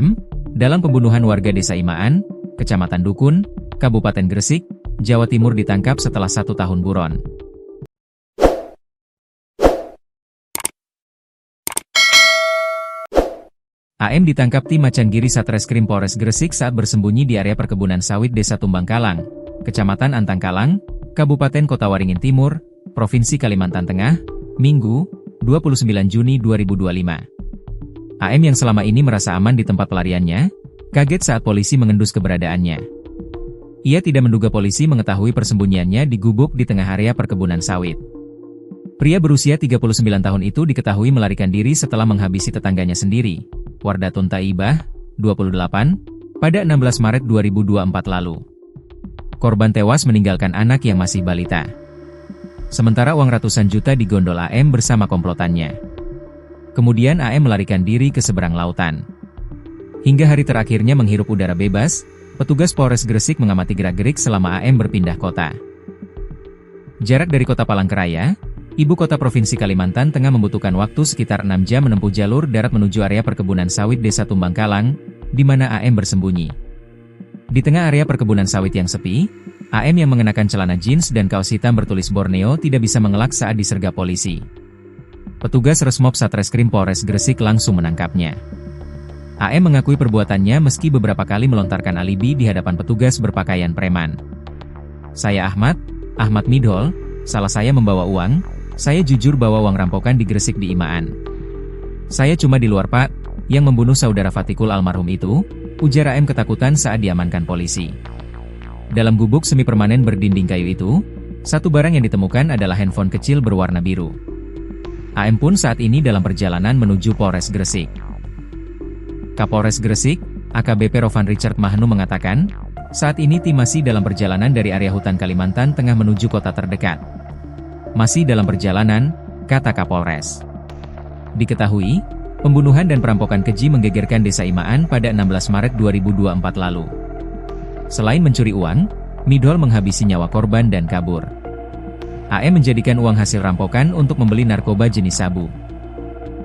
AM, dalam pembunuhan warga Desa Imaan, Kecamatan Dukun, Kabupaten Gresik, Jawa Timur ditangkap setelah 1 tahun buron. AM ditangkap tim Macan Giri Satreskrim Polres Gresik saat bersembunyi di area perkebunan sawit Desa Tumbangkalang, Kecamatan Antangkalang, Kabupaten Kota Waringin Timur, Provinsi Kalimantan Tengah, Minggu, 29 Juni 2025. AM yang selama ini merasa aman di tempat pelariannya, kaget saat polisi mengendus keberadaannya. Ia tidak menduga polisi mengetahui persembunyiannya di gubuk di tengah area perkebunan sawit. Pria berusia 39 tahun itu diketahui melarikan diri setelah menghabisi tetangganya sendiri, Wardatun Taibah, 28, pada 16 Maret 2024 lalu. Korban tewas meninggalkan anak yang masih balita. Sementara uang ratusan juta digondol AM bersama komplotannya. Kemudian AM melarikan diri ke seberang lautan. Hingga hari terakhirnya menghirup udara bebas, petugas Polres Gresik mengamati gerak-gerik selama AM berpindah kota. Jarak dari kota Palangkaraya, ibu kota Provinsi Kalimantan Tengah membutuhkan waktu sekitar 6 jam menempuh jalur darat menuju area perkebunan sawit Desa Tumbangkalang, di mana AM bersembunyi. Di tengah area perkebunan sawit yang sepi, AM yang mengenakan celana jeans dan kaos hitam bertulis Borneo tidak bisa mengelak saat disergap polisi. Petugas Resmob Satreskrim Polres Gresik langsung menangkapnya. AM mengakui perbuatannya meski beberapa kali melontarkan alibi di hadapan petugas berpakaian preman. "Saya Ahmad Midhol, salah saya membawa uang, saya jujur bawa uang rampokan di Gresik di Imaan. Saya cuma di luar Pak, yang membunuh saudara Fatikul almarhum itu," ujar AM ketakutan saat diamankan polisi. Dalam gubuk semi permanen berdinding kayu itu, satu barang yang ditemukan adalah handphone kecil berwarna biru. AM pun saat ini dalam perjalanan menuju Polres Gresik. Kapolres Gresik, AKBP Rovan Richard Mahnu mengatakan, saat ini tim masih dalam perjalanan dari area hutan Kalimantan Tengah menuju kota terdekat. Masih dalam perjalanan, kata Kapolres. Diketahui, pembunuhan dan perampokan keji menggegerkan Desa Imaan pada 16 Maret 2024 lalu. Selain mencuri uang, Midhol menghabisi nyawa korban dan kabur. AM menjadikan uang hasil rampokan untuk membeli narkoba jenis sabu.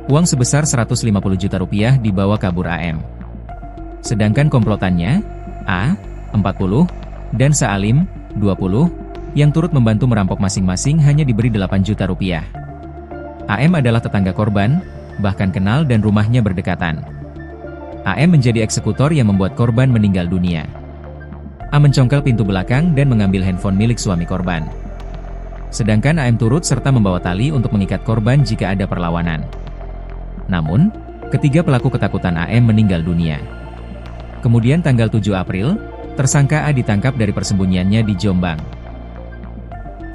Uang sebesar 150 juta rupiah dibawa kabur AM. Sedangkan komplotannya, A, 40, dan Saalim, 20, yang turut membantu merampok masing-masing hanya diberi 8 juta rupiah. AM adalah tetangga korban, bahkan kenal dan rumahnya berdekatan. AM menjadi eksekutor yang membuat korban meninggal dunia. A mencongkel pintu belakang dan mengambil handphone milik suami korban. Sedangkan AM turut serta membawa tali untuk mengikat korban jika ada perlawanan. Namun, ketiga pelaku ketakutan AM meninggal dunia. Kemudian tanggal 7 April, tersangka A ditangkap dari persembunyiannya di Jombang.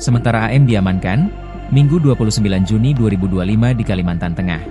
Sementara AM diamankan, Minggu 29 Juni 2025 di Kalimantan Tengah.